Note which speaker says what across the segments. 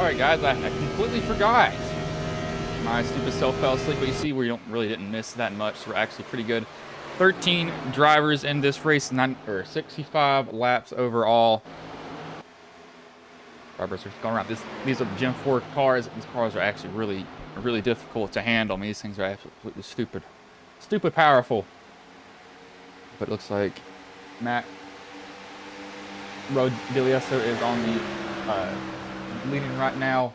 Speaker 1: Sorry, guys, I completely forgot. My stupid self fell asleep, but you see, we really didn't miss that much. So we're actually pretty good. 13 drivers in this race, 65 laps overall. Drivers are going around. These are the Gen 4 cars. These cars are actually really difficult to handle. I mean, these things are absolutely stupid powerful. But it looks like Matt Rodilieso is on the leading right now.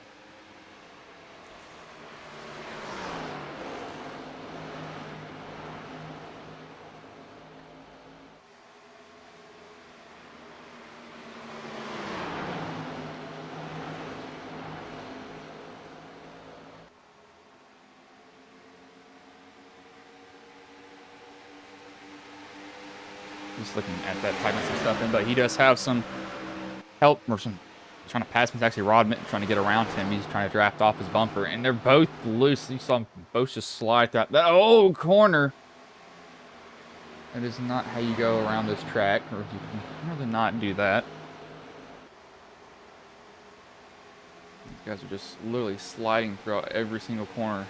Speaker 1: Just looking at that, typing some stuff in, but he does have some help or some trying to pass him. It's actually Rod Mitten trying to get around him. He's trying to draft off his bumper, and they're both loose. You saw them both just slide that corner. That is not how you go around this track, or you can really not do that. These guys are just literally sliding throughout every single corner.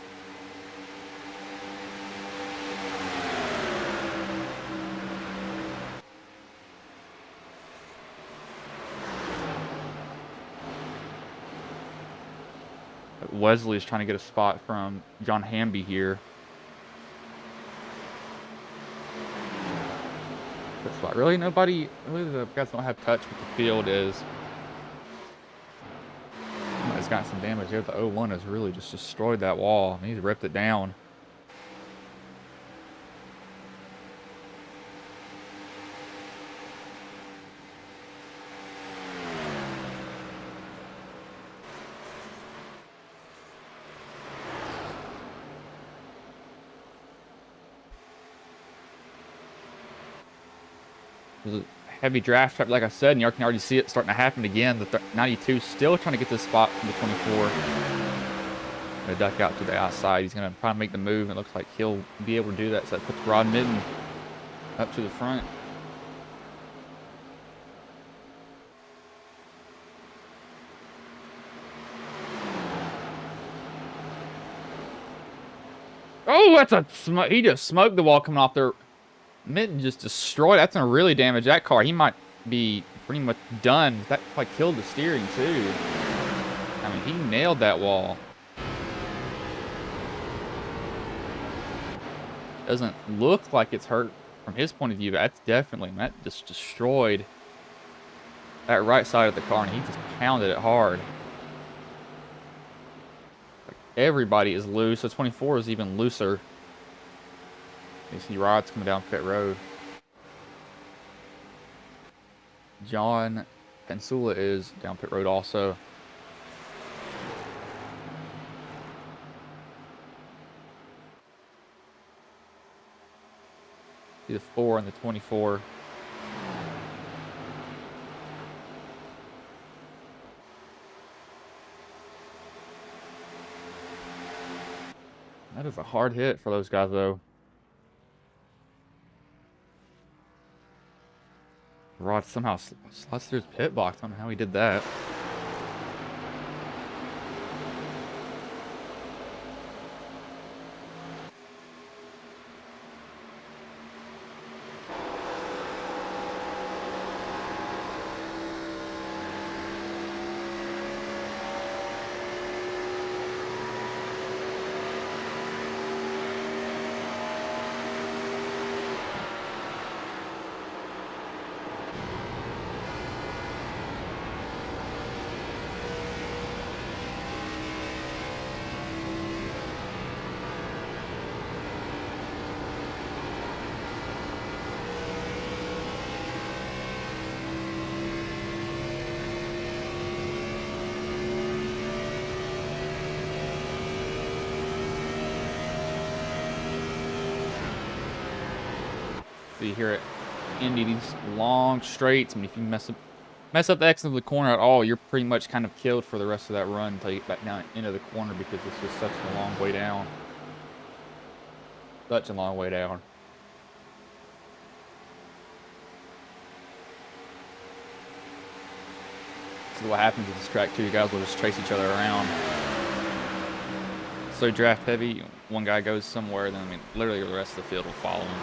Speaker 1: Wesley is trying to get a spot from John Hamby here. Good spot. Really, the guys don't have touch with the field is. He's got some damage here. The 01 has really just destroyed that wall. I mean, he's ripped it down. There's a heavy draft trap, like I said, and you can already see it starting to happen again. The 92 still trying to get this spot from the 24. Gonna duck out to the outside. He's gonna try to make the move. It looks like he'll be able to do that. So that puts Rod Mitten up to the front. Oh, that's a smoke. He just smoked the wall coming off there. Mitten just destroyed. That's gonna really damage that car. He might be pretty much done. That probably killed the steering too. I mean, he nailed that wall. Doesn't look like it's hurt from his point of view, but that's definitely, that just destroyed that right side of the car, and he just pounded it hard. Like everybody is loose. So 24 is even looser. You see Rod's coming down pit road. John Pensula is down pit road also. See the 4 and the 24. That is a hard hit for those guys, though. Rod somehow slides through his pit box. I don't know how he did that. So you hear it, Indy, these long straights. I mean, if you mess up the exit of the corner at all, you're pretty much kind of killed for the rest of that run until you get back down into the corner, because it's just such a long way down. Such a long way down. This is what happens with this track too. You guys will just chase each other around. So draft heavy, one guy goes somewhere, then I mean, literally the rest of the field will follow him.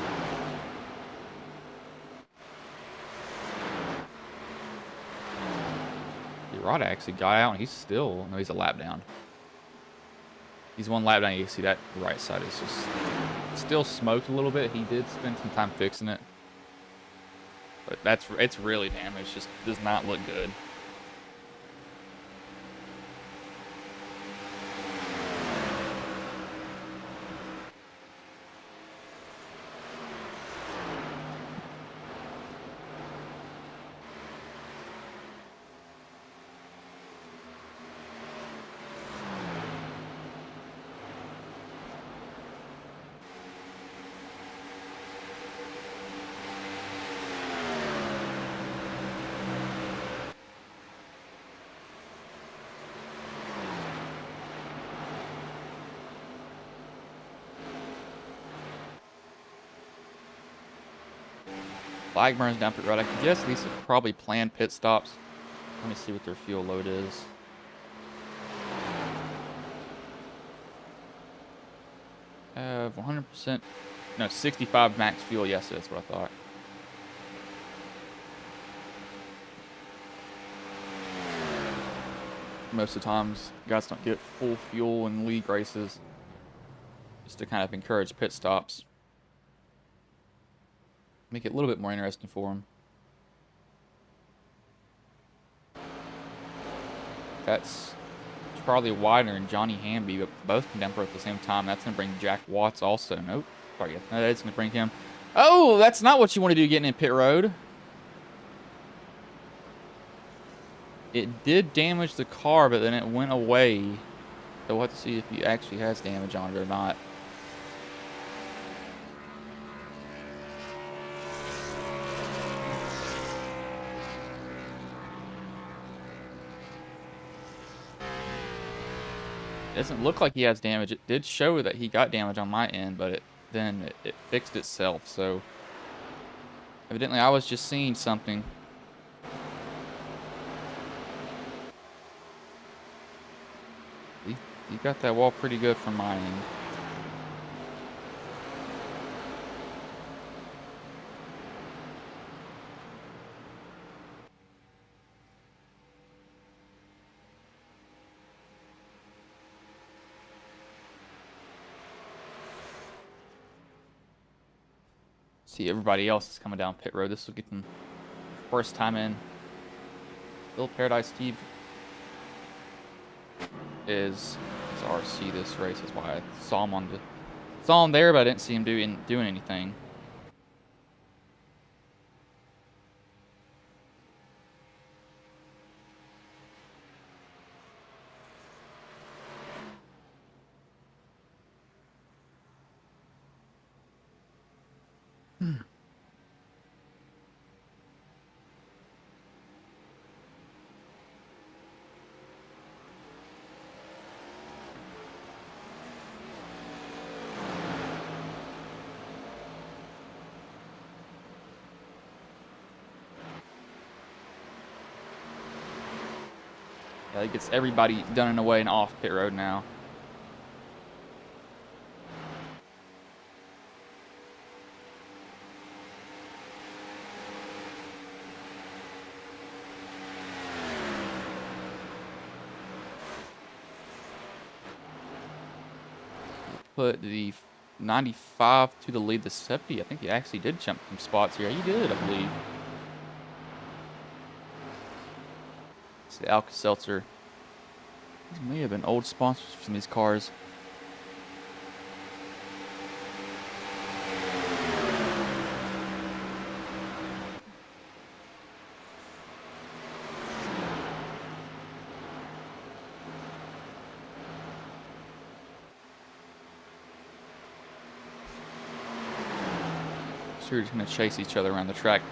Speaker 1: Rod actually got out, and he's still, no, he's a lap down. He's one lap down. You can see that right side is just still smoked a little bit. He did spend some time fixing it, but it's really damaged. Just does not look good. Flag burns down pit road. I can guess these are probably planned pit stops. Let me see what their fuel load is. Have 100%. No, 65 max fuel. Yes, that's what I thought. Most of the times, guys don't get full fuel in league races, just to kind of encourage pit stops. Make it a little bit more interesting for them. That's Charlie Widener and Johnny Hamby, but both can dump at the same time. That's going to bring Jack Watts also. Nope. Sorry, no, that's going to bring him. Oh, that's not what you want to do getting in pit road. It did damage the car, but then it went away. So we'll have to see if he actually has damage on it or not. It doesn't look like he has damage. It did show that he got damage on my end, but then it fixed itself. So evidently I was just seeing something. He got that wall pretty good from my end. See, everybody else is coming down pit road. This will get them first time in. Bill Paradise Steve is RC this race. That's why I saw him there, but I didn't see him doing anything. It gets everybody done in a way and off pit road now. Put the 95 to the lead, the 70. I think he actually did jump some spots here. He did, I believe. It's the Alka-Seltzer. These may have been old sponsors from these cars. So you're just gonna chase each other around the track.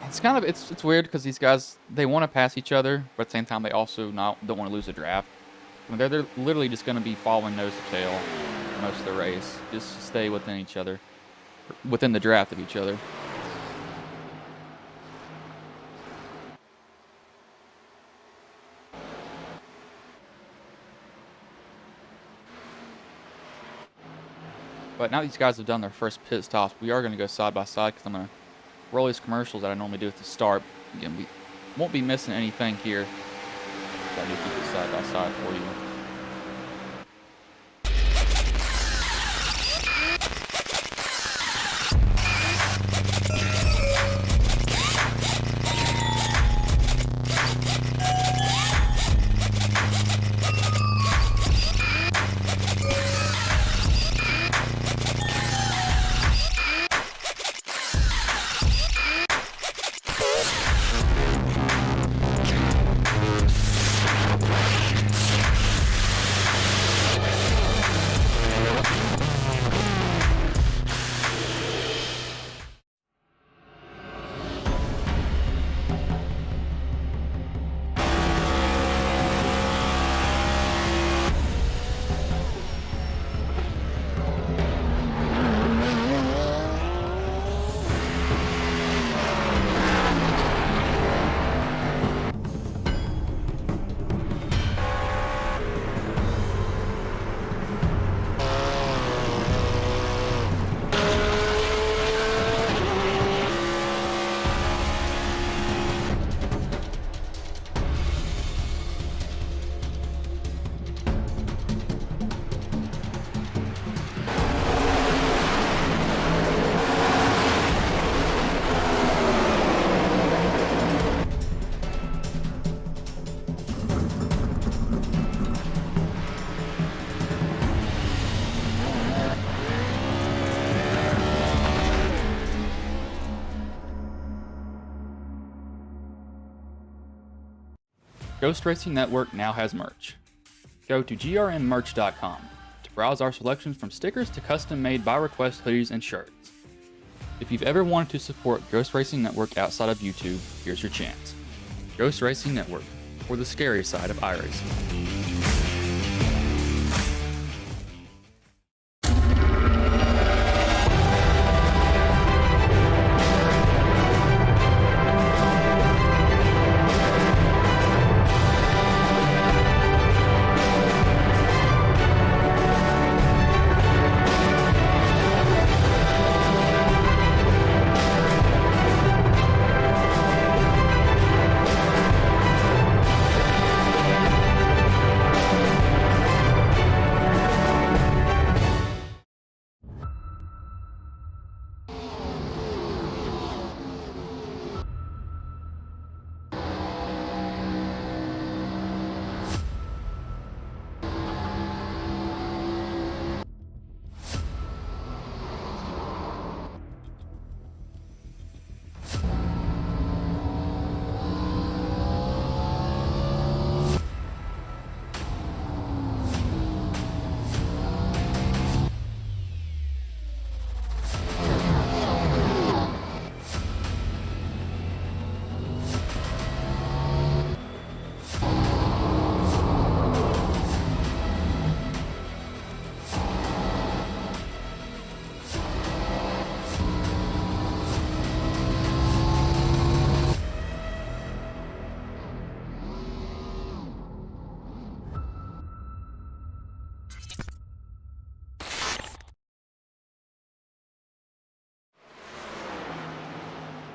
Speaker 1: It's kind of it's weird because these guys, they want to pass each other, but at the same time they also don't want to lose a draft. I mean, they're literally just going to be following nose to tail most of the race, just to stay within each other, within the draft of each other. But now these guys have done their first pit stops, we are going to go side by side because I'm going to roll these commercials that I normally do at the start. Again, we won't be missing anything here. So I do keep it side by side for you. Ghost Racing Network now has merch. Go to grnmerch.com to browse our selections from stickers to custom-made by request hoodies and shirts. If you've ever wanted to support Ghost Racing Network outside of YouTube, here's your chance. Ghost Racing Network, for the scary side of iRacing.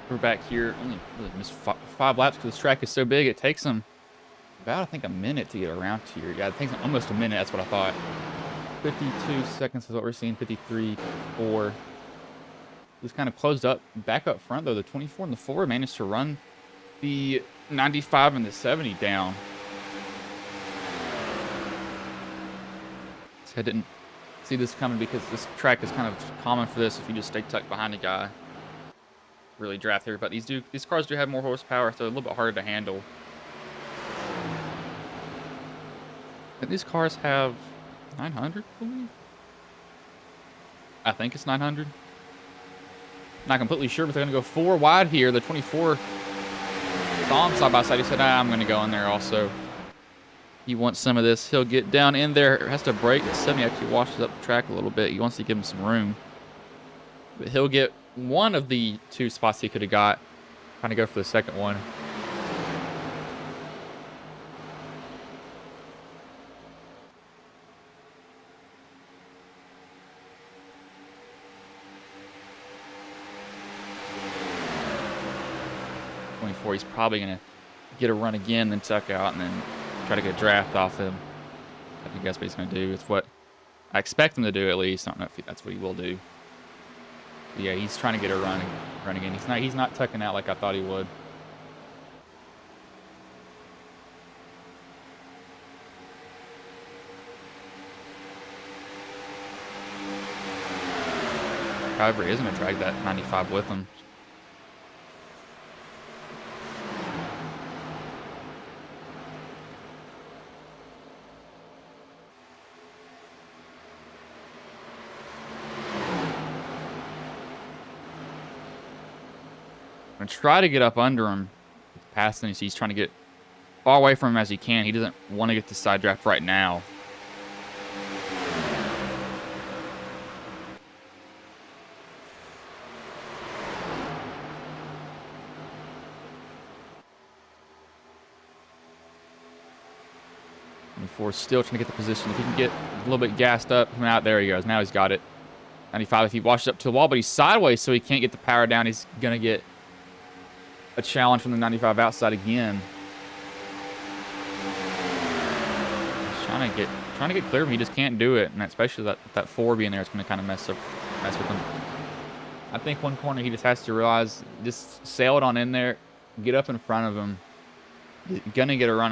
Speaker 1: We're back here. Only really missed five laps because this track is so big. It takes them about, I think, a minute to get around here. Yeah, it takes them almost a minute. That's what I thought. 52 seconds is what we're seeing. 53, 54. Just kind of closed up. Back up front, though, the 24 and the 4 managed to run the 95 and the 70 down. So I didn't see this coming because this track is kind of common for this if you just stay tucked behind a guy. Really draft here, but these cars do have more horsepower, so they're a little bit harder to handle. And these cars have 900, I believe. I think it's 900. Not completely sure, but they're going to go 4 wide here. The 24 saw him side by side. He said, I'm going to go in there also. He wants some of this. He'll get down in there. Has to brake. The 70 actually washes up the track a little bit. He wants to give him some room. But he'll get one of the 2 spots he could have got. Trying to go for the second one. before. He's probably going to get a run again, then tuck out, and then try to get a draft off him. I think that's what he's going to do. It's what I expect him to do, at least. I don't know if that's what he will do. But yeah, he's trying to get a run again. He's not tucking out like I thought he would. However, he is going to drag that 95 with him. I'm going to try to get up under him. Past him, he's trying to get far away from him as he can. He doesn't want to get the side draft right now. Still trying to get the position. If he can get a little bit gassed up, coming out, there he goes. Now he's got it. 95, if he washes up to the wall, but he's sideways, so he can't get the power down. He's going to get a challenge from the 95 outside again. He's trying to get clear of him. He just can't do it, and especially that 4 being there is going to kind of mess with him. I think one corner he just has to realize, just sail it on in there, get up in front of him. He's gonna get a run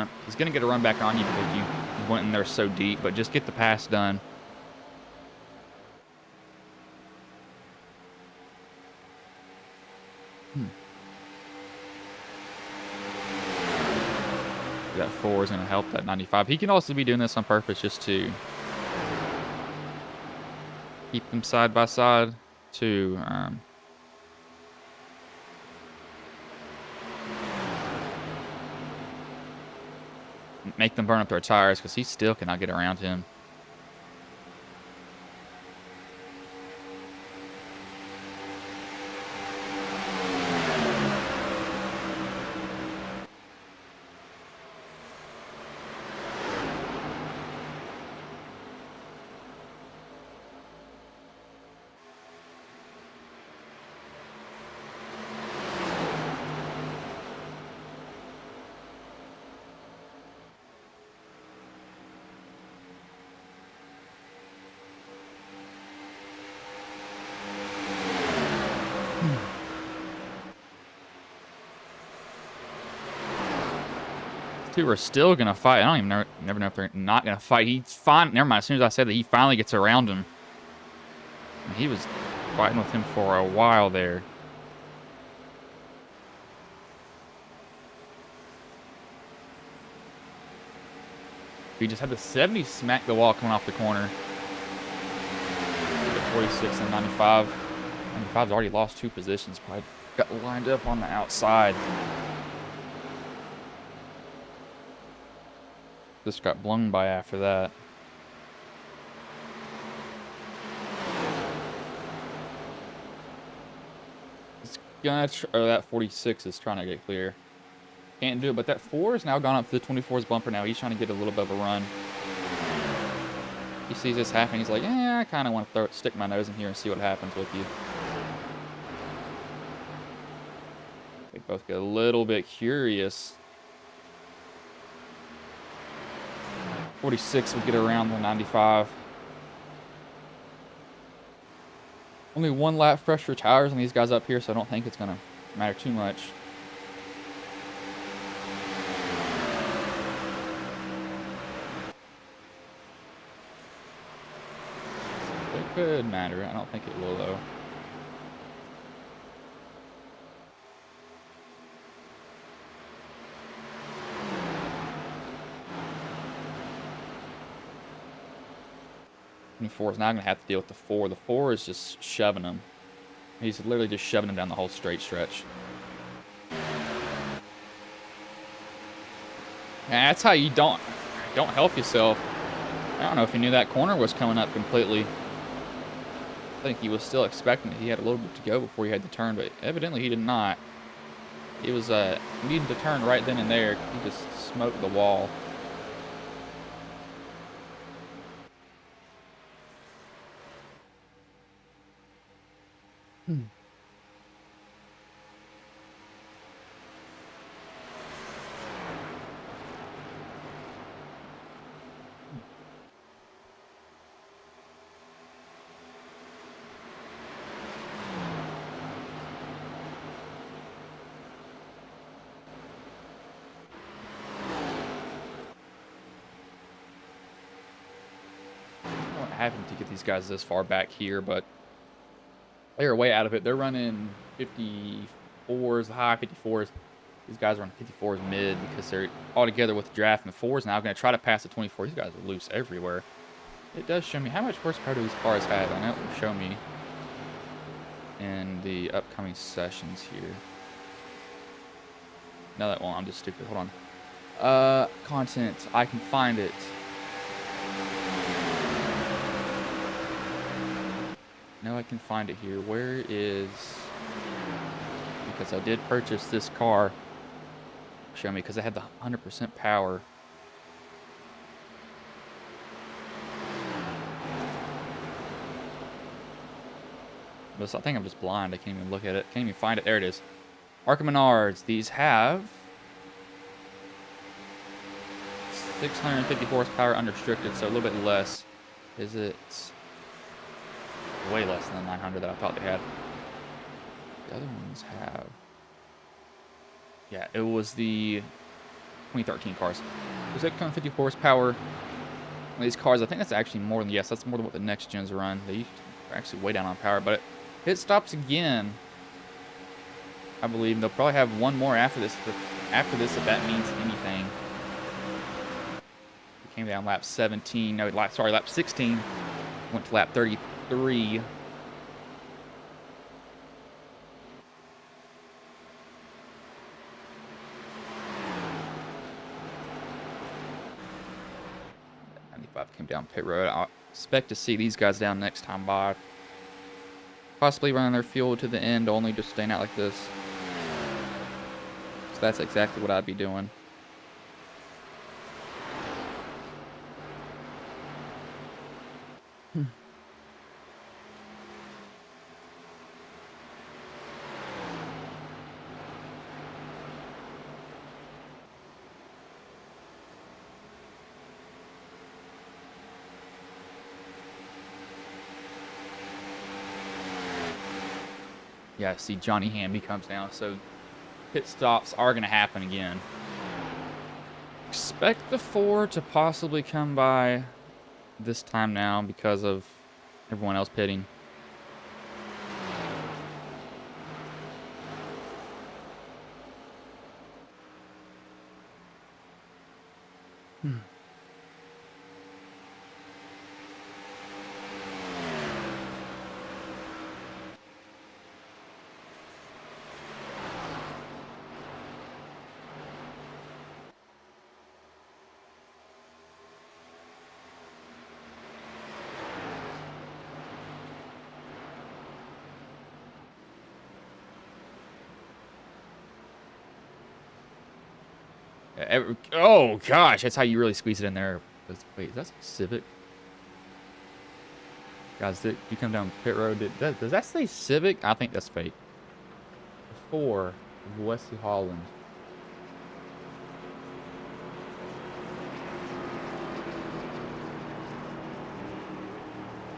Speaker 1: back on you because you went in there so deep, but just get the pass done. That 4 is gonna help that 95. He can also be doing this on purpose just to keep them side by side to make them burn up their tires, because he still cannot get around him. Two are still gonna fight. I don't even never know if they're not gonna fight. He's fine. Never mind. As soon as I said that, he finally gets around him. He was fighting with him for a while there. He just had the 70 smack the wall coming off the corner. The 46 and 95. 95's already lost 2 positions. Probably got lined up on the outside. Just got blown by after that. It's gonna that 46 is trying to get clear. Can't do it, but that 4 has now gone up to the 24's bumper now. He's trying to get a little bit of a run. He sees this happening. He's like, yeah, I kind of want to stick my nose in here and see what happens with you. They both get a little bit curious. 46 would get around the 95. Only 1 lap fresher tires on these guys up here, so I don't think it's going to matter too much. It could matter. I don't think it will, though. And 4 is now going to have to deal with the 4. The 4 is just shoving him. He's literally just shoving him down the whole straight stretch. And that's how you don't help yourself. I don't know if he knew that corner was coming up completely. I think he was still expecting it. He had a little bit to go before he had to turn, but evidently he did not. He was needing to turn right then and there. He just smoked the wall. having to get these guys this far back here, but they're way out of it. They're running 54s, high 54s. These guys are on 54s mid because they're all together with the draft and the 4s now. I'm going to try to pass the 24. These guys are loose everywhere. It does show me how much horsepower do these cars have. I know it will show me in the upcoming sessions here. No, that won't. I'm just stupid. Hold on. Content. I can find it. No, I can find it here. Where is... Because I did purchase this car. Show me, because I had the 100% power. But I think I'm just blind. I can't even look at it. Can't even find it. There it is. Arkham Menards. These have 650 horsepower unrestricted, so a little bit less. Is it way less than the 900 that I thought they had? The other ones have... Yeah, it was the 2013 cars. It was 850 horsepower. These cars, I think that's actually more than... Yes, that's more than what the next gens run. They are actually way down on power, but it stops again. I believe they'll probably have one more after this. If that means anything. We came down lap 17. No, lap 16. Went to lap 33. Came down pit road. I expect to see these guys down next time by. Possibly running their fuel to the end, only just staying out like this. So that's exactly what I'd be doing. Yeah, see Johnny Hamby comes down, so pit stops are going to happen again. Expect the 4 to possibly come by this time now because of everyone else pitting. Oh gosh, that's how you really squeeze it in there. Wait, that's Civic. Guys, did you come down pit road? Does that say Civic? I think that's fake. 4 Wesley Holland.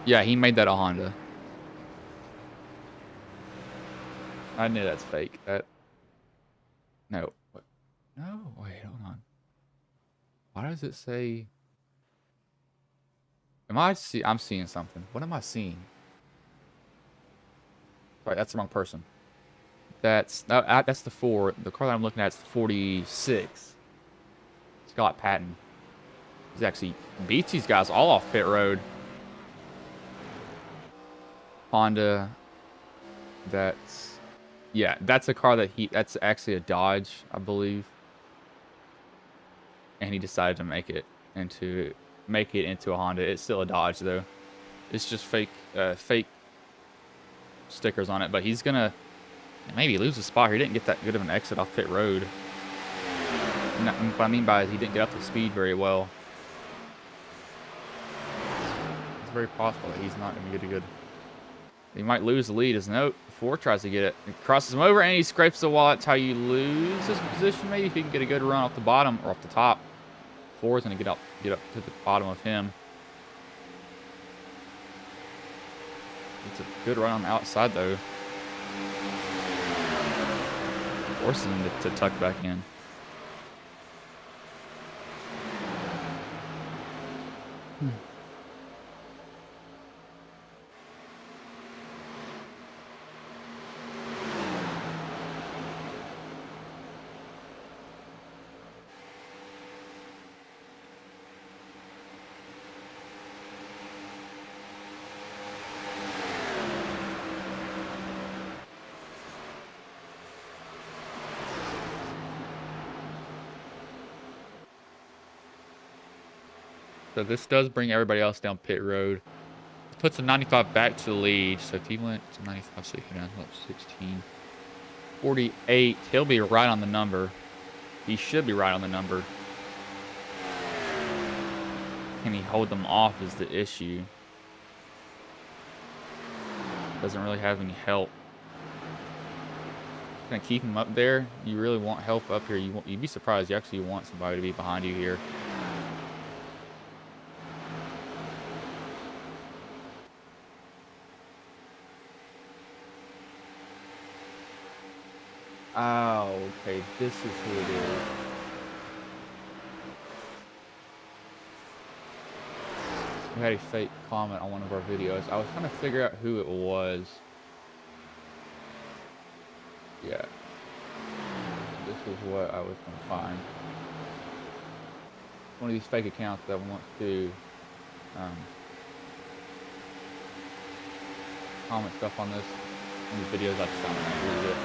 Speaker 1: Yeah, he made that a Honda. I knew that's fake. No. What? No, wait, hold on. Why does it say... I'm seeing something. What am I seeing? Sorry, that's the wrong person. That's the 4. The car that I'm looking at is the 46. Scott Patton. He's actually beats these guys all off pit road. Honda. Yeah, that's a car that's actually a Dodge, I believe. And he decided to make it into a Honda. It's still a Dodge though. It's just fake stickers on it, but he's gonna maybe lose a spot here. He didn't get that good of an exit off pit road. What I mean by is he didn't get up to speed very well. It's very possible that he's not gonna get a good... He might lose the lead as Note 4 tries to get it. It crosses him over and he scrapes the wall. That's how you lose his position. Maybe if he can get a good run off the bottom or off the top. 4 is going to get up to the bottom of him. It's a good run on the outside though. Forcing him to tuck back in. So this does bring everybody else down pit road. It puts the 95 back to the lead. So if he went to 95, so he can 16. 48. He'll be right on the number. He should be right on the number. Can he hold them off is the issue. Doesn't really have any help. Gonna keep him up there. You really want help up here. You'd be surprised. You actually want somebody to be behind you here. Oh, okay. This is who it is. We had a fake comment on one of our videos. I was trying to figure out who it was. Yeah. This is what I was going to find. One of these fake accounts that wants to comment stuff on this. On these videos, I just don't agree with it.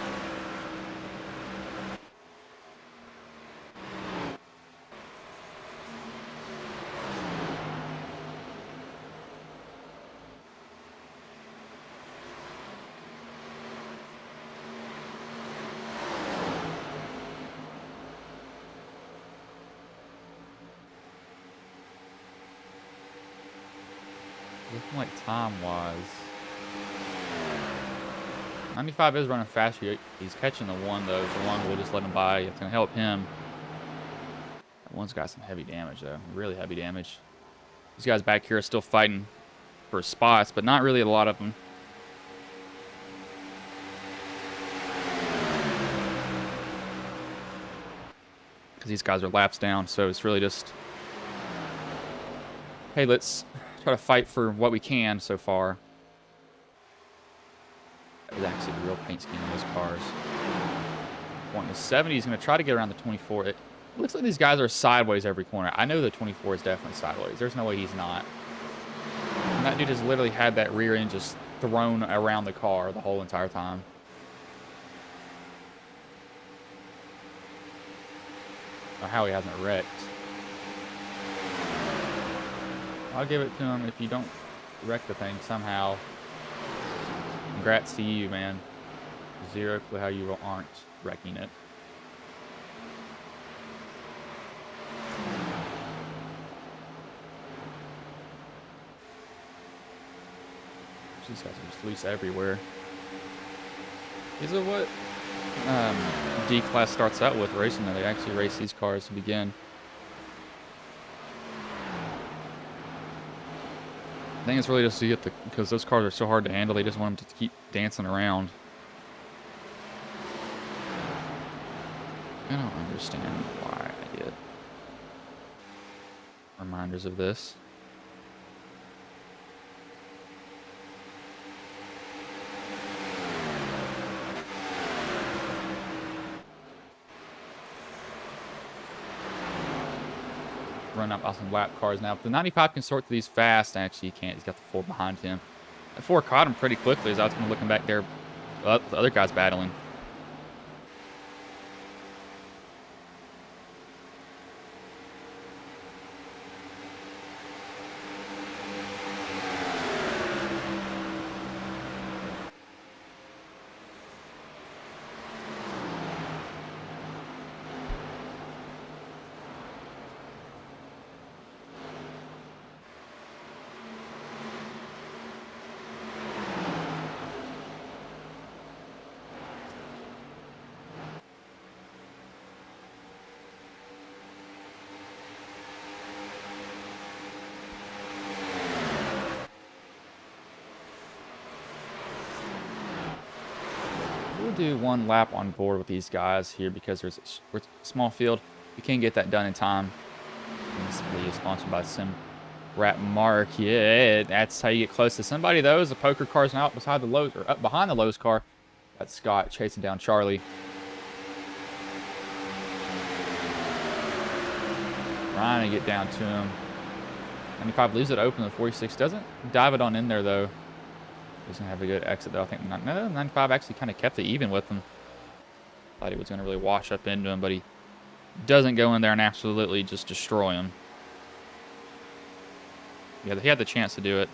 Speaker 1: Looking like time-wise, 95 is running faster. He's catching the one, though. The one will just let him by. It's going to help him. That one's got some heavy damage, though. Really heavy damage. These guys back here are still fighting for spots, but not really a lot of them. Because these guys are laps down, so it's really just, hey, let's try to fight for what we can so far. That was actually a real paint scheme on those cars. Wanting the 70, he's going to try to get around the 24. It looks like these guys are sideways every corner. I know the 24 is definitely sideways. There's no way he's not. And that dude has literally had that rear end just thrown around the car the whole entire time. Or how he hasn't wrecked. I'll give it to him if you don't wreck the thing somehow. Congrats to you, man. Zero clue how you aren't wrecking it. These guys are just loose everywhere. These are what D-Class starts out with racing. They actually race these cars to begin. I think it's really just to get because those cars are so hard to handle, they just want them to keep dancing around. I don't understand why I get reminders of this. Run up on some lap cars now. If the 95 can sort through these fast, actually he can't. He's got the 4 behind him. The 4 caught him pretty quickly as I was looking back there. The other guy's battling. We'll do 1 lap on board with these guys here because there's a small field. We can't get that done in time. This video is sponsored by Sim Rat Mark. Yeah, that's how you get close to somebody. Those the poker car's now up beside the Lowe's or up behind the Lowe's car. That's Scott chasing down Charlie. Trying to get down to him. 95 leaves it open. The 46 doesn't dive it on in there though. He's going to have a good exit, though. I think 95 actually kind of kept it even with him. Thought he was going to really wash up into him, but he doesn't go in there and absolutely just destroy him. Yeah, he had the chance to do it.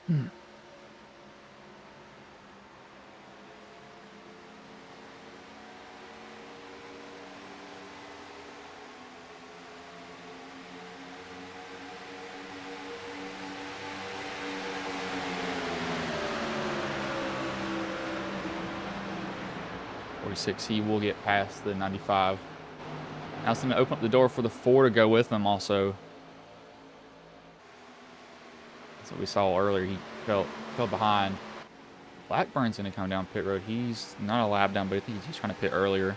Speaker 1: Hmm. He will get past the 95. Now it's going to open up the door for the 4 to go with them also. That's what we saw earlier. He fell behind. Blackburn's going to come down pit road. He's not a lap down, but I think he's trying to pit earlier.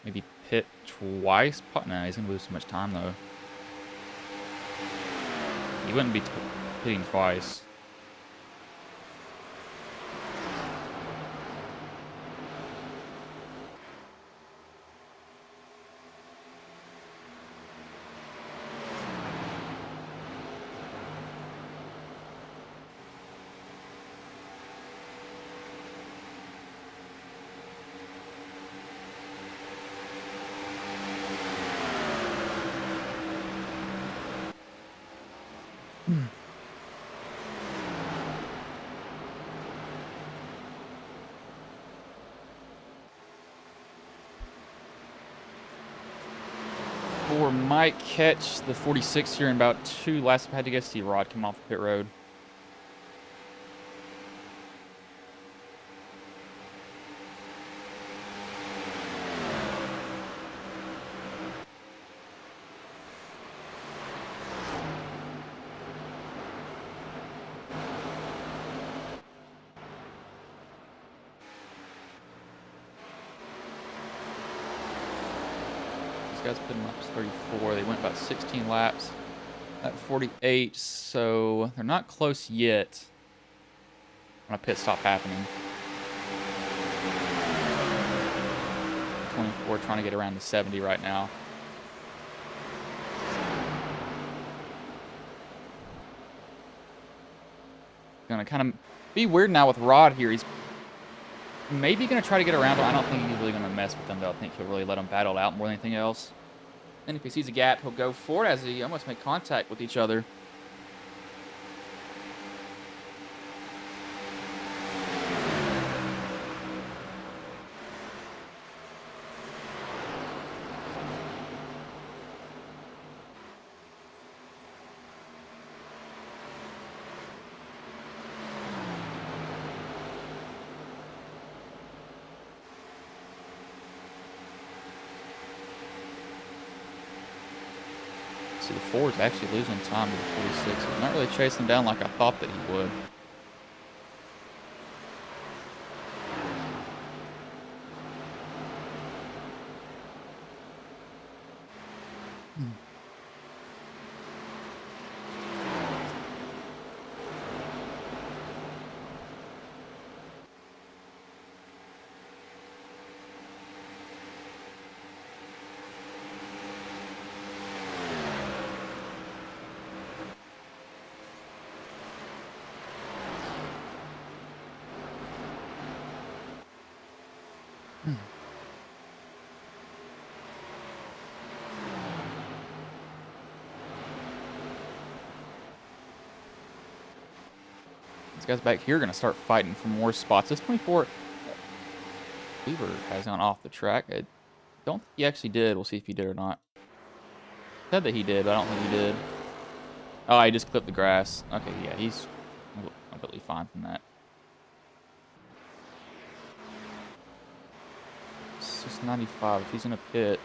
Speaker 1: Maybe pit twice? No, he's going to lose too much time, though. He wouldn't be pitting twice. Or might catch the 46 here in about 2 laps. I had to go see Rod come off the pit road. Guys put them up to 34. They went about 16 laps at 48, so they're not close yet when a pit stop happening. 24 trying to get around the 70 right now. Gonna kind of be weird now with Rod here. He's maybe going to try to get around him. I don't think he's really going to mess with them, though. I think he'll really let them battle it out more than anything else. And if he sees a gap, he'll go for it as he almost make contact with each other. The 4 is actually losing time to the 46. He's not really chasing down like I thought that he would. These guys back here are going to start fighting for more spots. This 24, Weaver has gone off the track. I don't think he actually did. We'll see if he did or not. Said that he did, but I don't think he did. Oh, he just clipped the grass. Okay, yeah, he's completely fine from that. It's just 95. If he's in a pit,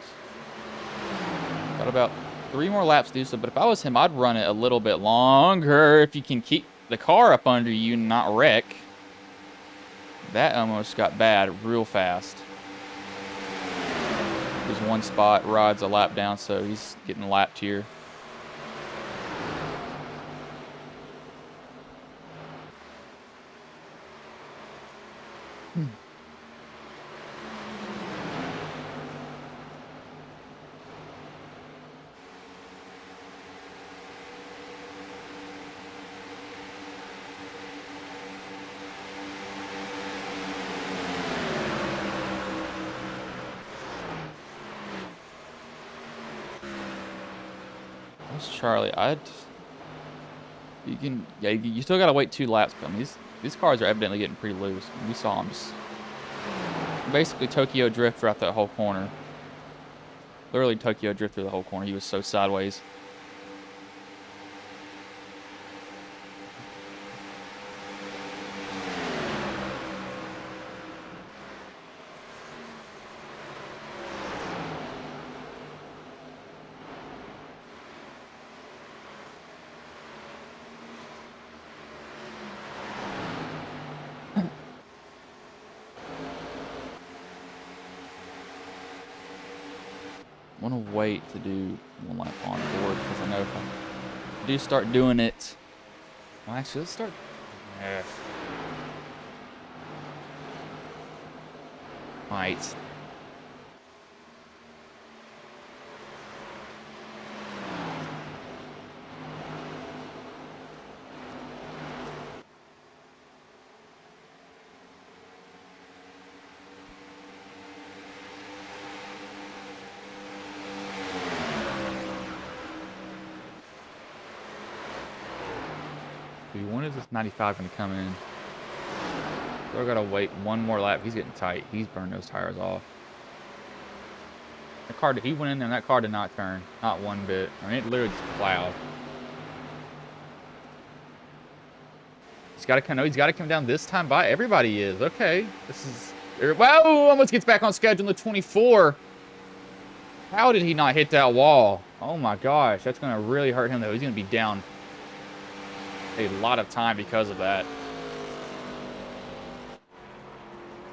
Speaker 1: got about 3 more laps to do so. But if I was him, I'd run it a little bit longer if you can keep the car up under you and not wreck. That almost got bad real fast. There's one spot. Rod's a lap down, so he's getting lapped here. What's Charlie? You still gotta wait 2 laps. But I mean, these cars are evidently getting pretty loose. We saw them just basically Tokyo drift throughout that whole corner. Literally Tokyo drift through the whole corner. He was so sideways. I want to wait to do 1 lap on board because I know if I do start doing it. Well, actually, let's start. Right. When is this 95 going to come in? So I got to wait 1 more lap. He's getting tight. He's burned those tires off. The car, he went in there and that car did not turn. Not one bit. I mean, it literally just plowed. He's got to come. No, he's got to come down this time by. Everybody is. Okay. This is. Wow! Almost gets back on schedule in the 24. How did he not hit that wall? Oh my gosh. That's going to really hurt him, though. He's going to be down a lot of time because of that.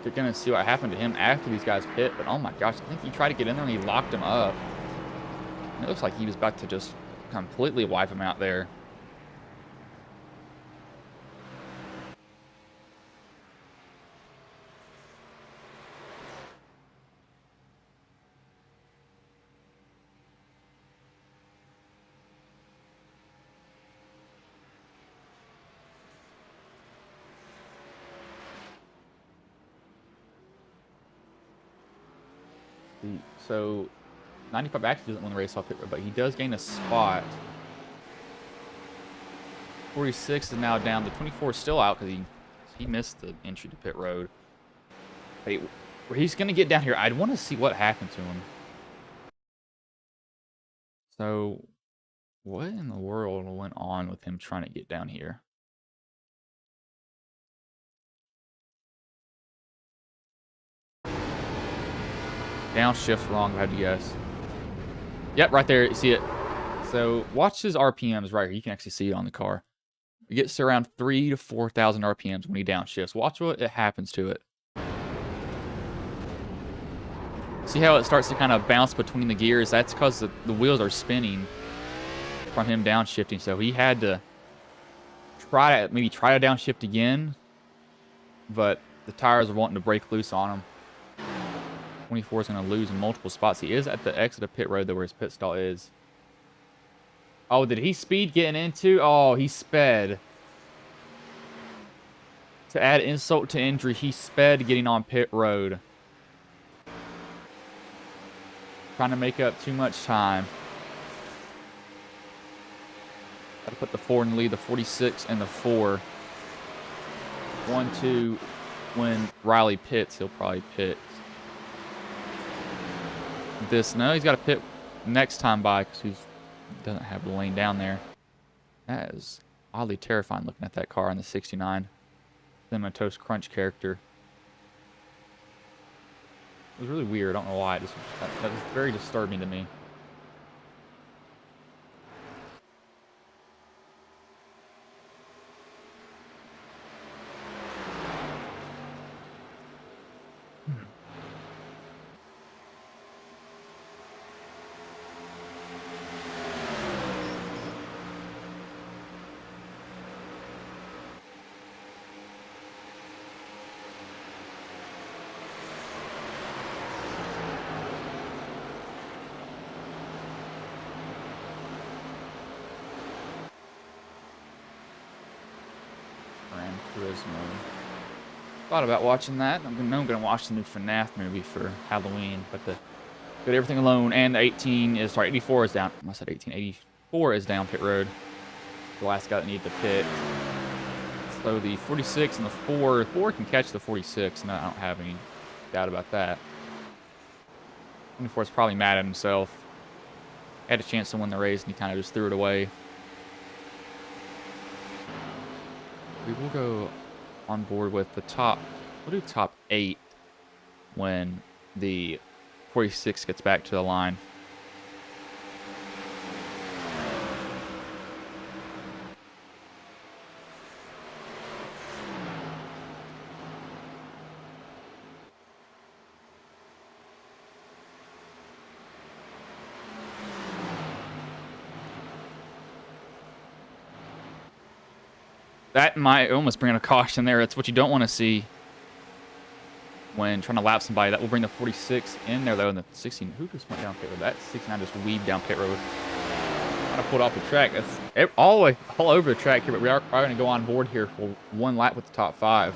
Speaker 1: They're gonna see what happened to him after these guys pit, but oh my gosh, I think he tried to get in there and he locked him up. And it looks like he was about to just completely wipe him out there. So 95 actually doesn't win the race off pit road, but he does gain a spot. 46 is now down. The 24 is still out because he missed the entry to pit road. Hey, he's going to get down here. I'd want to see what happened to him. So what in the world went on with him trying to get down here? Downshift's wrong, if I had to guess. Yep, right there. You see it. So watch his RPMs right here. You can actually see it on the car. It gets to around 3,000 to 4,000 RPMs when he downshifts. Watch what happens to it. See how it starts to kind of bounce between the gears? That's because the wheels are spinning from him downshifting. So he had to maybe try to downshift again, but the tires are wanting to break loose on him. 24 is going to lose in multiple spots. He is at the exit of pit road, though, where his pit stall is. Oh, did he speed getting into? Oh, he sped. To add insult to injury, he sped getting on pit road. Trying to make up too much time. Got to put the 4 in the lead, the 46 and the 4. 1, 2. When Riley pits, he'll probably pit. No, he's got to pit next time by because he doesn't have the lane down there. That is oddly terrifying looking at that car in the 69. Cinnamon Toast Crunch character. It was really weird. I don't know why. That was very disturbing to me. Thought about watching that. I'm going to watch the new FNAF movie for Halloween, but the Good Everything Alone and the 84 is down. I said 18, 4 is down pit road. The last guy that needed to pit. So the 46 and the 4 can catch the 46. No, I don't have any doubt about that. 24 is probably mad at himself. Had a chance to win the race, and he kind of just threw it away. We will go on board with the top. We'll do top 8 when the 46 gets back to the line. That might almost bring a caution there. It's what you don't want to see when trying to lap somebody. That will bring the 46 in there, though, and the 16. Who just went down pit road? That 69 just weaved down pit road. Kind of pulled off the track. That's all over the track here, but we are probably going to go on board here for one lap with the top 5.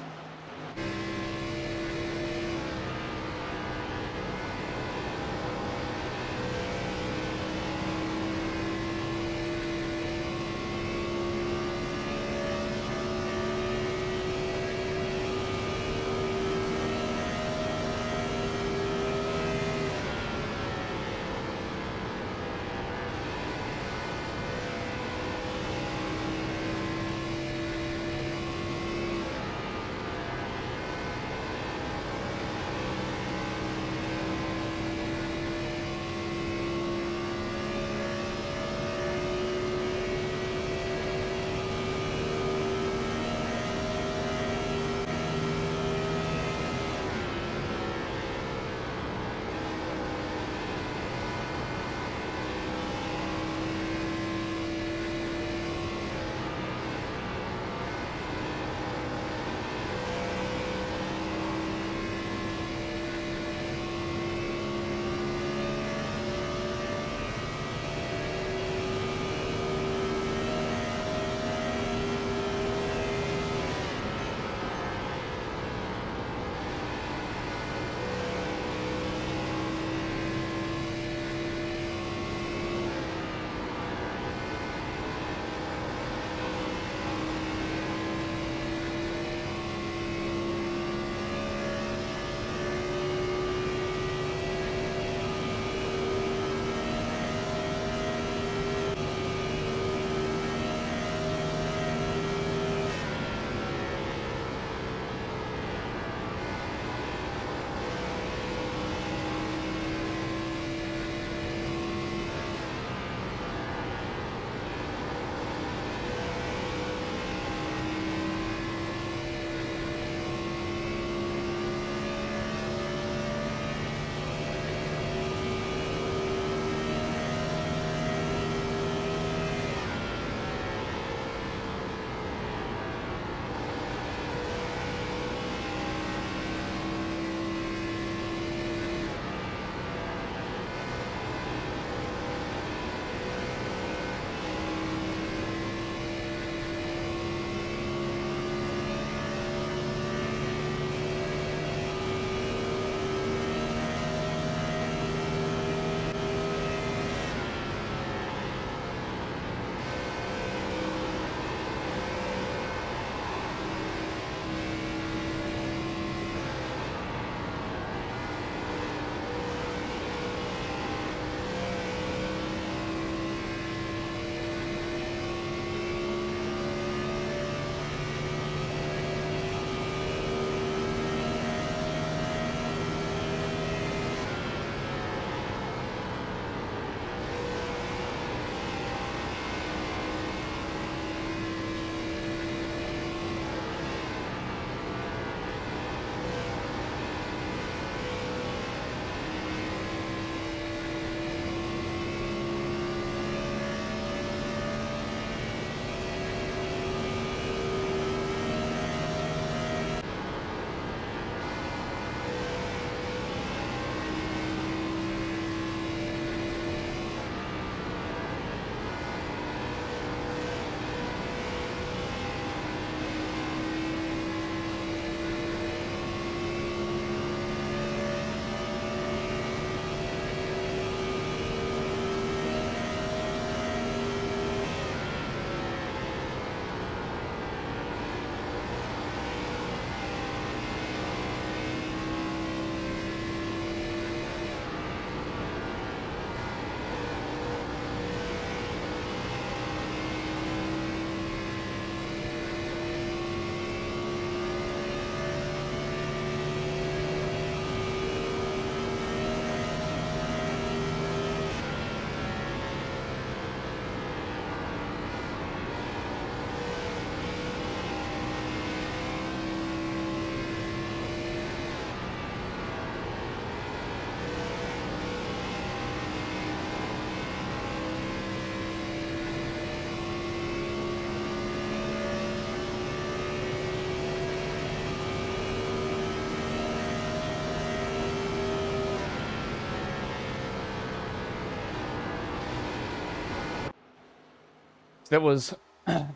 Speaker 1: So that was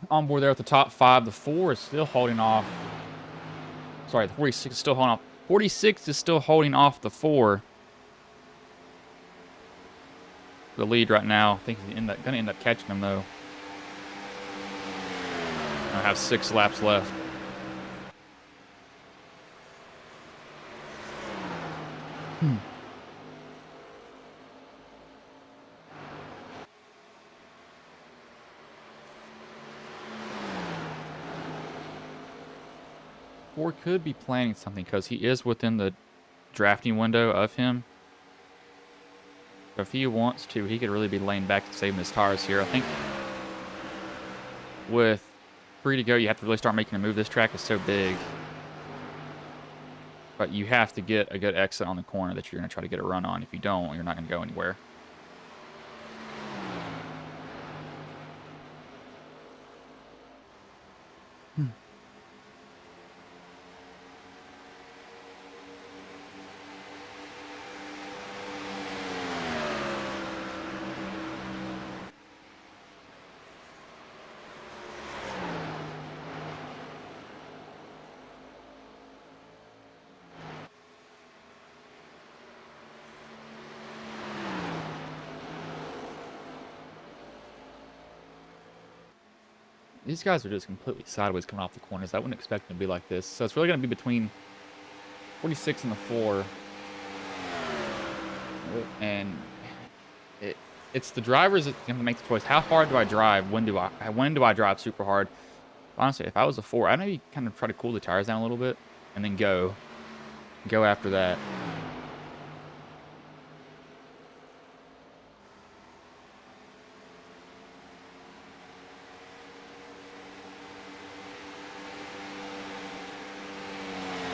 Speaker 1: on board there at the top 5. The 4 is still holding off. Sorry, the 46 is still holding off. 46 is still holding off the 4. The lead right now. I think he's going to end up catching him, though. I have 6 laps left. Ford could be planning something because he is within the drafting window of him. So if he wants to, he could really be laying back and saving his tires here. I think with 3 to go, you have to really start making a move. This track is so big. But you have to get a good exit on the corner that you're going to try to get a run on. If you don't, you're not going to go anywhere. These guys are just completely sideways coming off the corners. I wouldn't expect them to be like this. So it's really going to be between 46 and the 4. And it's the drivers that have to make the choice. How hard do I drive? When do I drive super hard? Honestly, if I was a 4, I'd maybe kind of try to cool the tires down a little bit and then go after that.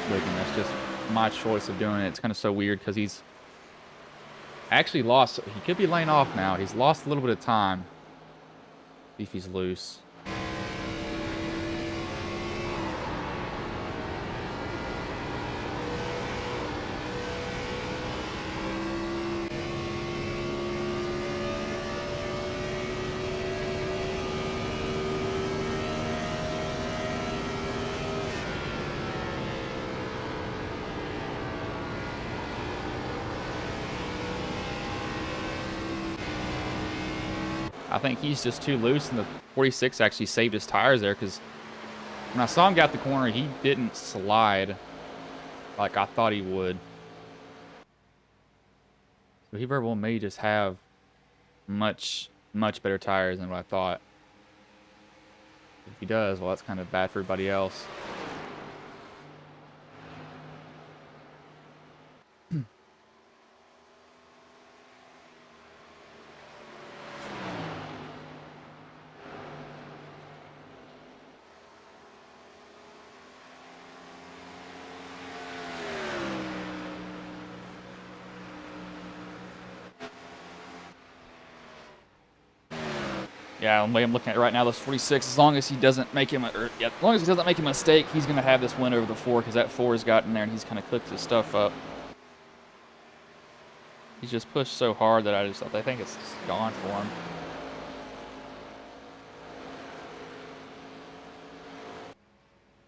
Speaker 1: That's just my choice of doing it. It's kind of so weird because he's actually lost. He could be laying off now. He's lost a little bit of time. See if he's loose. I think he's just too loose, and the 46 actually saved his tires there because when I saw him get out the corner, he didn't slide like I thought he would. So he very well may just have much better tires than what I thought. If he does, well, that's kind of bad for everybody else. Yeah, the way I'm looking at it right now, this 46, as long as he doesn't make him as long as he doesn't make a mistake, he's going to have this win over the 4 because that 4 has gotten there and he's kind of cooked his stuff up. He's just pushed so hard that I think it's just gone for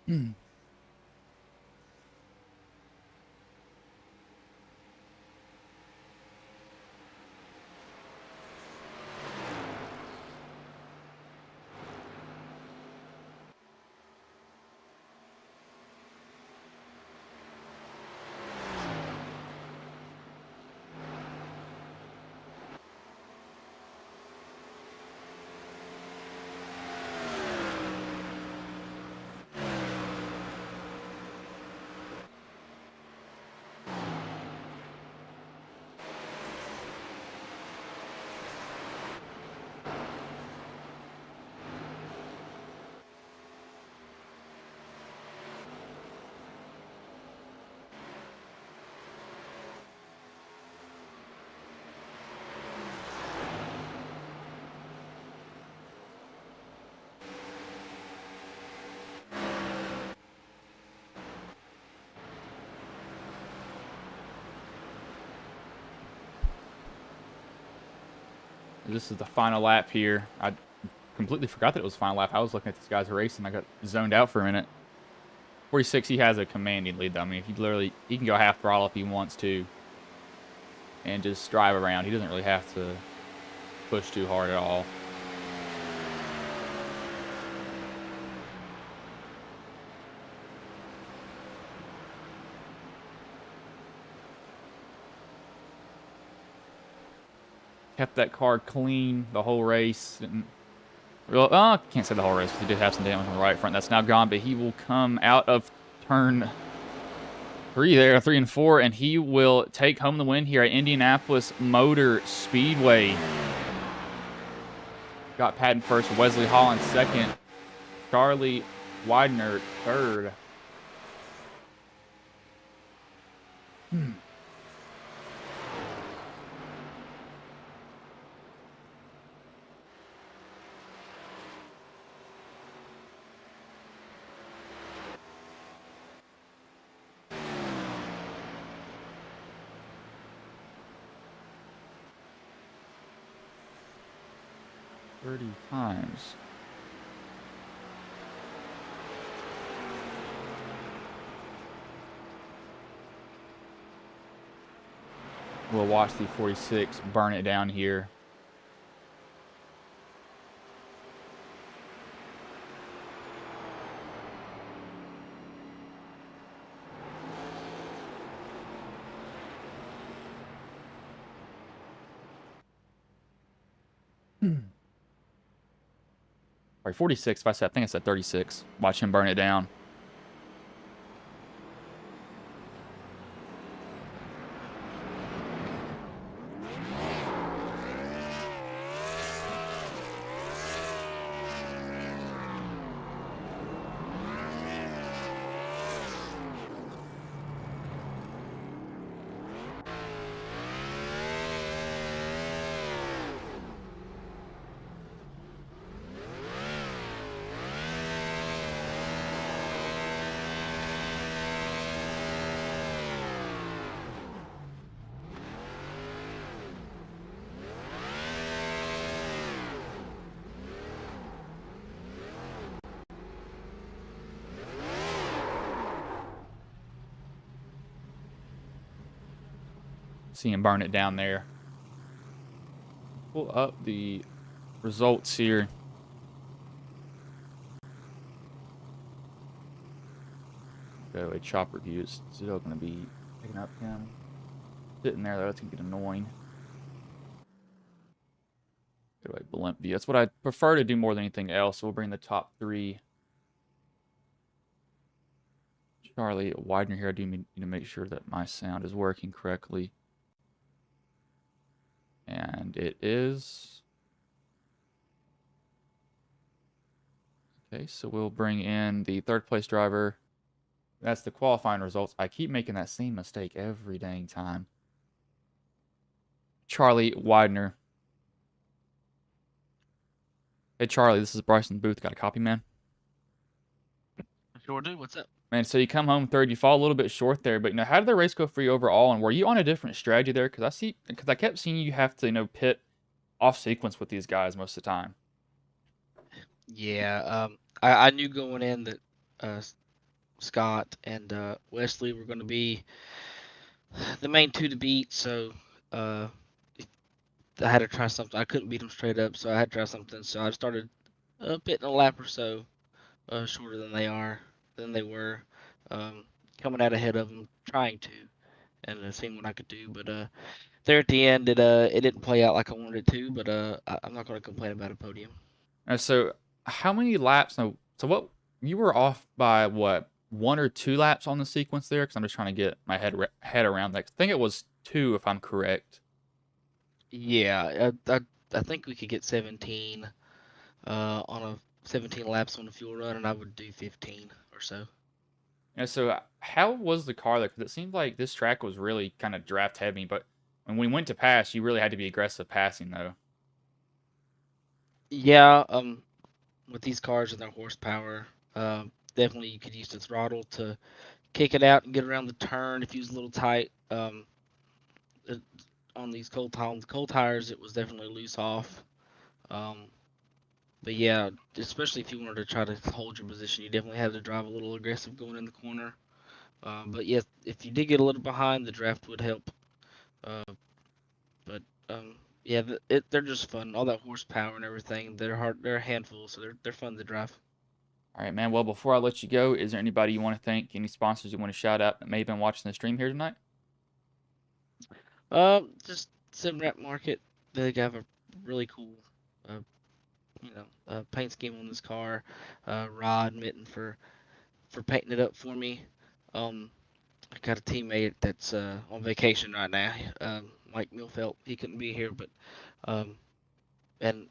Speaker 1: him. This is the final lap here. completely forgot that it was final lap. I was looking at this guy's race and I got zoned out for a minute. 46, he has a commanding lead though. I mean, if he can go half throttle if he wants to and just drive around. He doesn't really have to push too hard at all. Kept that car clean the whole race. Can't say the whole race because he did have some damage on the right front. That's now gone, but he will come out of turn 3 there, 3 and 4, and he will take home the win here at Indianapolis Motor Speedway. Got Patton first, Wesley Holland second, Charlie Widener third. 30 times. We'll watch the 46 burn it down here. Sorry, 46. If I think I said 36. Watch him burn it down. See him burn it down there. Pull up the results here. Go a chopper view is still going to be picking up him. Sitting there, though, that's going to get annoying. Go a blimp view. That's what I prefer to do more than anything else. So we'll bring the top 3. Charlie Widener here. I do need to make sure that my sound is working correctly. And it is. Okay, so we'll bring in the 3rd place driver. That's the qualifying results. I keep making that same mistake every dang time. Charlie Widener. Hey, Charlie, this is Bryson Booth. Got a copy, man?
Speaker 2: Sure do. What's up?
Speaker 1: Man, so you come home 3rd. You fall a little bit short there, but, how did the race go for you overall? And were you on a different strategy there? Because I kept seeing you have to, pit off sequence with these guys most of the time.
Speaker 2: Yeah, I knew going in that Scott and Wesley were going to be the main 2 to beat, so I had to try something. I couldn't beat them straight up, so I had to try something. So I started pitting a lap or so shorter than they were, coming out ahead of them, trying to, and seeing what I could do. But there at the end, it didn't play out like I wanted it to. But I'm not going to complain about a podium.
Speaker 1: So how many laps? So what? You were off by what? 1 or 2 laps on the sequence there? Because I'm just trying to get my head around that. I think it was 2, if I'm correct.
Speaker 2: Yeah, I think we could get 17 on a 17 laps on the fuel run, and I would do 15 or so.
Speaker 1: Yeah. So how was the car there? Because it seemed like this track was really kind of draft heavy, but when we went to pass, you really had to be aggressive passing though.
Speaker 2: Yeah, with these cars and their horsepower, definitely you could use the throttle to kick it out and get around the turn if you was a little tight. On these cold tires, it was definitely loose off. But yeah, especially if you wanted to try to hold your position, you definitely had to drive a little aggressive going in the corner. But yeah, if you did get a little behind, the draft would help. Uh, but yeah, they're just fun. All that horsepower and everything. They're hard. They're a handful, so they're fun to drive.
Speaker 1: All right, man. Well, before I let you go, is there anybody you want to thank? Any sponsors you want to shout out that may have been watching the stream here tonight?
Speaker 2: Just Simrap Market. They have a really cool, uh, paint scheme on this car. Rod Mitten for painting it up for me. Um, I got a teammate that's on vacation right now. Mike Milfelt. He couldn't be here, but um, and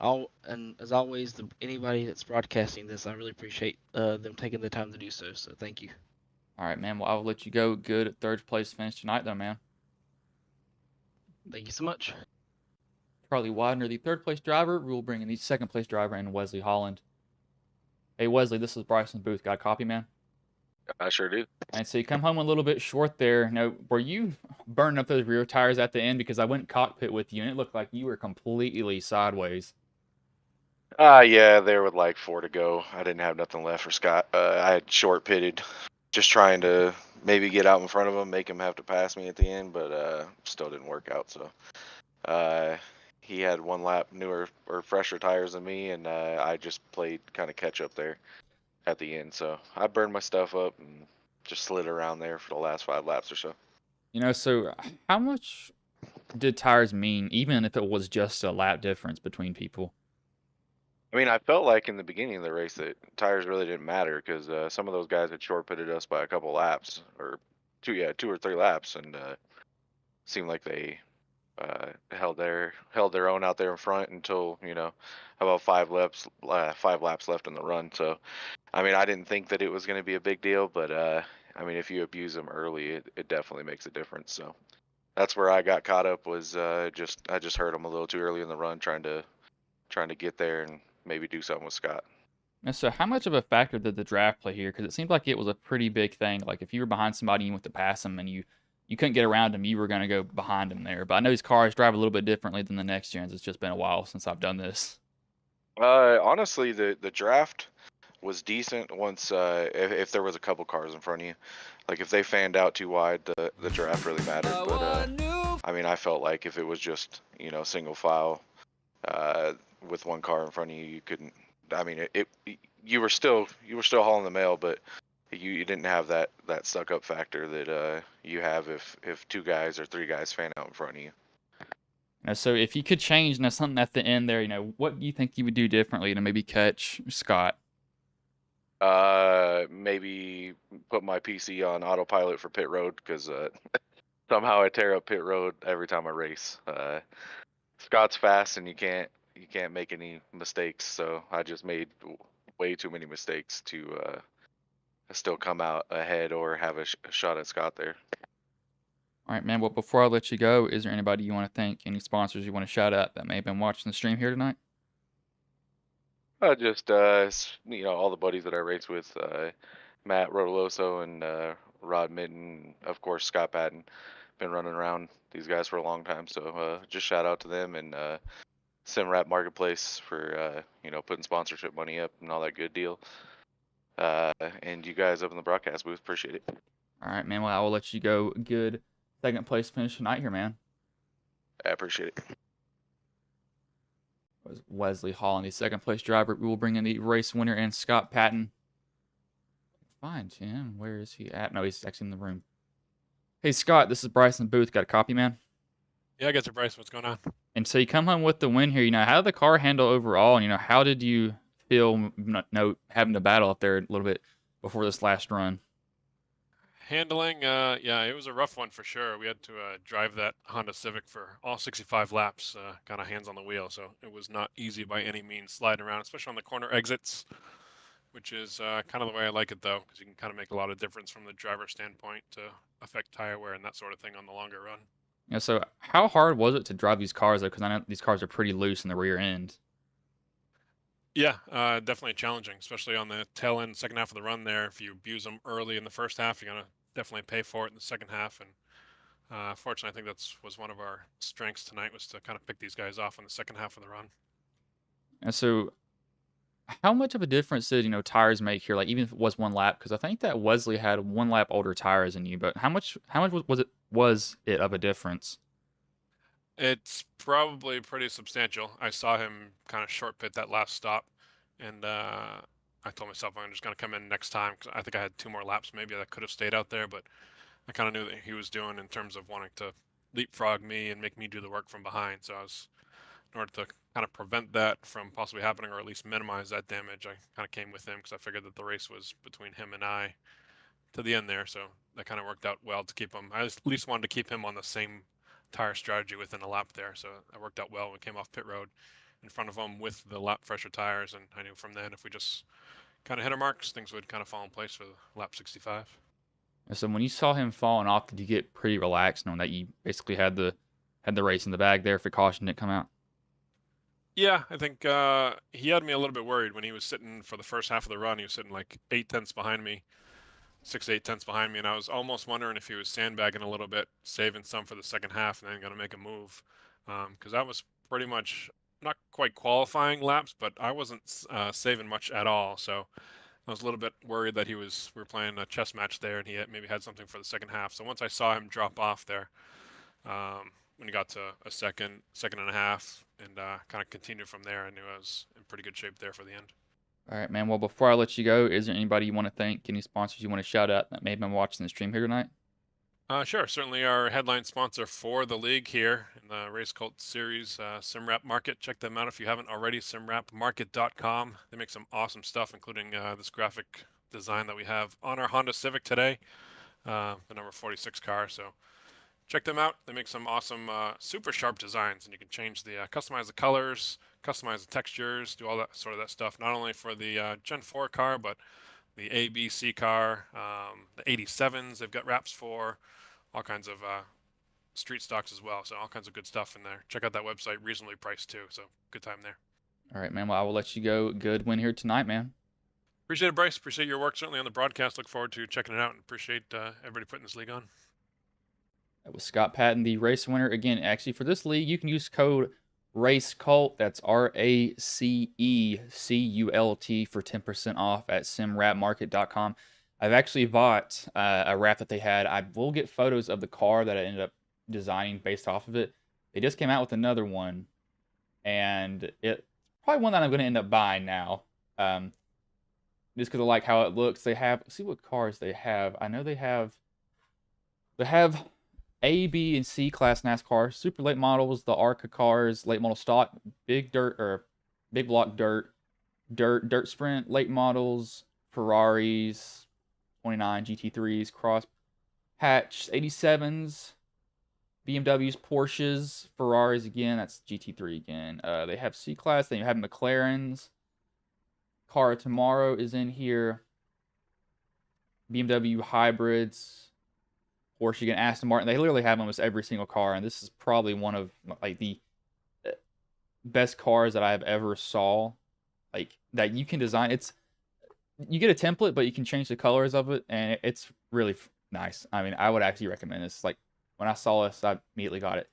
Speaker 2: as always, anybody that's broadcasting this, I really appreciate them taking the time to do so. So thank you.
Speaker 1: All right, man. Well, I'll let you go. Good third place finish tonight, though, man.
Speaker 2: Thank you so much.
Speaker 1: Charlie Widener, the third place driver. We will bring in the second place driver in Wesley Holland. Hey, Wesley, this is Bryson Booth. Got a copy, man?
Speaker 3: I sure do.
Speaker 1: And so you come home a little bit short there. Now, were you burning up those rear tires at the end? Because I went cockpit with you, and it looked like you were completely sideways.
Speaker 3: Yeah, there with like 4 to go. I didn't have nothing left for Scott. I had short pitted, just trying to maybe get out in front of him, make him have to pass me at the end, but still didn't work out. So he had 1 lap newer or fresher tires than me, and I just played kind of catch up there at the end. So I burned my stuff up and just slid around there for the last 5 laps or so.
Speaker 1: So how much did tires mean, even if it was just a lap difference between people?
Speaker 3: I mean, I felt like in the beginning of the race that tires really didn't matter because some of those guys had short pitted us by a couple laps or 2 or 3 laps, and seemed like they held their own out there in front until about 5 laps left in the run. So, I mean, I didn't think that it was going to be a big deal, but I mean, if you abuse them early, it definitely makes a difference. So that's where I got caught up was I just hurt them a little too early in the run, trying to get there and maybe do something with Scott.
Speaker 1: And so how much of a factor did the draft play here? Because it seemed like it was a pretty big thing. Like if you were behind somebody and you went to pass them and you couldn't get around them, you were going to go behind them there. But I know these cars drive a little bit differently than the next gens. It's just been a while since I've done this.
Speaker 3: Honestly, the draft was decent once if there was a couple cars in front of you. Like if they fanned out too wide, the draft really mattered. But I mean, I felt like if it was just single file with 1 car in front of you, you couldn't. I mean, you were still hauling the mail, but you didn't have that stuck up factor that you have if 2 guys or 3 guys fan out in front of you.
Speaker 1: So if you could change something at the end there, what do you think you would do differently to maybe catch Scott?
Speaker 3: Maybe put my PC on autopilot for pit road because somehow I tear up pit road every time I race. Scott's fast and you can't make any mistakes, so I just made way too many mistakes to still come out ahead or have a shot at Scott there.
Speaker 1: All right, man. Well, before I let you go, is there anybody you want to thank? Any sponsors you want to shout out that may have been watching the stream here tonight?
Speaker 3: Just all the buddies that I race with, Matt Rotoloso and Rod Mitten, of course Scott Patton. Been running around these guys for a long time, so just shout out to them and Simrap Marketplace for putting sponsorship money up and all that good deal. And you guys up in the broadcast booth, appreciate it.
Speaker 1: All right, man. Well, I will let you go. Good second place finish tonight here, man.
Speaker 3: I appreciate it.
Speaker 1: Was Wesley Holland, the second place driver. We will bring in the race winner and Scott Patton. Fine, Jim. Where is he at? No, he's actually in the room. Hey, Scott, this is Bryson Booth. Got a copy, man?
Speaker 4: Yeah, I got you, Bryce. What's going on?
Speaker 1: And so you come home with the win here. How did the car handle overall? And, how did you feel having to battle up there a little bit before this last run?
Speaker 4: Handling, yeah, it was a rough one for sure. We had to drive that Honda Civic for all 65 laps, kind of hands on the wheel. So it was not easy by any means sliding around, especially on the corner exits, which is kind of the way I like it, though, because you can kind of make a lot of difference from the driver's standpoint to affect tire wear and that sort of thing on the longer run.
Speaker 1: So how hard was it to drive these cars, though? Because I know these cars are pretty loose in the rear end.
Speaker 4: Yeah, definitely challenging, especially on the tail end, second half of the run there. If you abuse them early in the first half, you're going to definitely pay for it in the second half. And fortunately, I think that was one of our strengths tonight was to kind of pick these guys off in the second half of the run.
Speaker 1: And so How much of a difference did, tires make here? Like, even if it was 1 lap, because I think that Wesley had 1 lap older tires than you, but how much was it of a difference?
Speaker 4: It's probably pretty substantial. I saw him kind of short pit that last stop, and I told myself I'm just going to come in next time because I think I had 2 more laps maybe that could have stayed out there, but I kind of knew that he was doing in terms of wanting to leapfrog me and make me do the work from behind. So in order to kind of prevent that from possibly happening or at least minimize that damage, I kind of came with him because I figured that the race was between him and I to the end there. So that kind of worked out well to keep him. I at least wanted to keep him on the same tire strategy within a lap there. So that worked out well. We came off pit road in front of him with the lap fresher tires, and I knew from then if we just kind of hit our marks, things would kind of fall in place for lap 65.
Speaker 1: And so when you saw him falling off, did you get pretty relaxed knowing that you basically had the race in the bag there if the caution didn't come out?
Speaker 4: Yeah, I think he had me a little bit worried when he was sitting for the first half of the run. He was sitting like 8 tenths behind me, 6 to 8 tenths behind me, and I was almost wondering if he was sandbagging a little bit, saving some for the second half, and then going to make a move, because that was pretty much not quite qualifying laps, but I wasn't saving much at all. So I was a little bit worried that we were playing a chess match there, and he maybe had something for the second half. So once I saw him drop off there, when he got to a second and a half, and kind of continued from there, I knew I was in pretty good shape there for the end.
Speaker 1: All right, man. Well, before I let you go, is there anybody you want to thank? Any sponsors you want to shout out that may have been watching the stream here tonight?
Speaker 4: Sure. Certainly our headline sponsor for the league here in the Racecult series, SimWrap Market. Check them out if you haven't already, simwrapmarket.com. They make some awesome stuff, including this graphic design that we have on our Honda Civic today, the number 46 car. So check them out. They make some awesome, super sharp designs, and you can change customize the colors, customize the textures, do all that sort of that stuff, not only for the Gen 4 car, but the ABC car, the 87s they've got wraps for, all kinds of street stocks as well. So all kinds of good stuff in there. Check out that website, reasonably priced too. So good time there.
Speaker 1: All right, man. Well, I will let you go. Good win here tonight, man.
Speaker 4: Appreciate it, Bryce. Appreciate your work certainly on the broadcast. Look forward to checking it out, and appreciate everybody putting this league on.
Speaker 1: That was Scott Patton, the race winner. Again, actually, for this league, you can use code RACECULT. That's RACECULT for 10% off at simwrapmarket.com. I've actually bought a wrap that they had. I will get photos of the car that I ended up designing based off of it. They just came out with another one, and it's probably one that I'm going to end up buying now. Just because I like how it looks. They have, see what cars they have. I know they have A, B, and C class NASCAR, super late models, the ARCA cars, late model stock, big block dirt sprint, late models, Ferraris, 29 GT3s, cross hatch, 87s, BMWs, Porsches, Ferraris again, that's GT3 again. They have C class, they have McLarens. Car Tomorrow is in here. BMW hybrids. Porsche, again, Aston Martin. They literally have almost every single car, and this is probably one of like the best cars that I have ever saw. Like that you can design. You get a template, but you can change the colors of it, and it's really nice. I mean, I would actually recommend this. Like when I saw this, I immediately got it.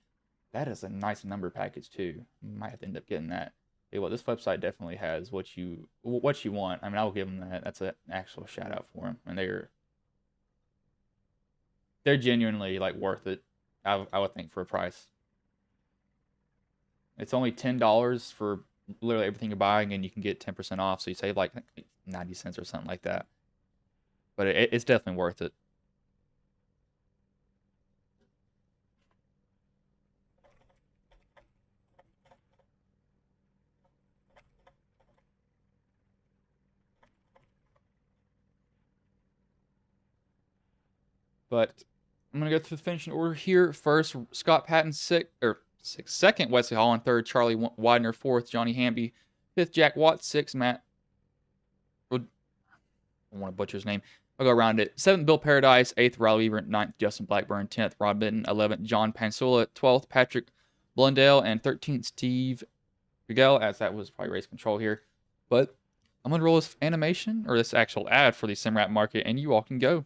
Speaker 1: That is a nice number package too. You might have to end up getting that. Hey, well, this website definitely has what you want. I mean, I will give them that. That's an actual shout out for them, and they're genuinely like worth it. I would think for a price. It's only $10 for literally everything you're buying, and you can get 10% off. So you save like 90 cents or something like that. But it's definitely worth it. But I'm going to go through the finishing order here. First, Scott Patton, second, Wesley Holland, third, Charlie Widener, fourth, Johnny Hamby, fifth, Jack Watts, sixth, Matt. I don't want to butcher his name. I'll go around it. Seventh, Bill Paradise, eighth, Riley Weaver, ninth, Justin Blackburn, 10th, Rod Benton, 11th, John Pansula, 12th, Patrick Blundell, and 13th, Steve Rigel, as that was probably race control here. But I'm going to roll this animation, or this actual ad for the SimWrap Market, and you all can go.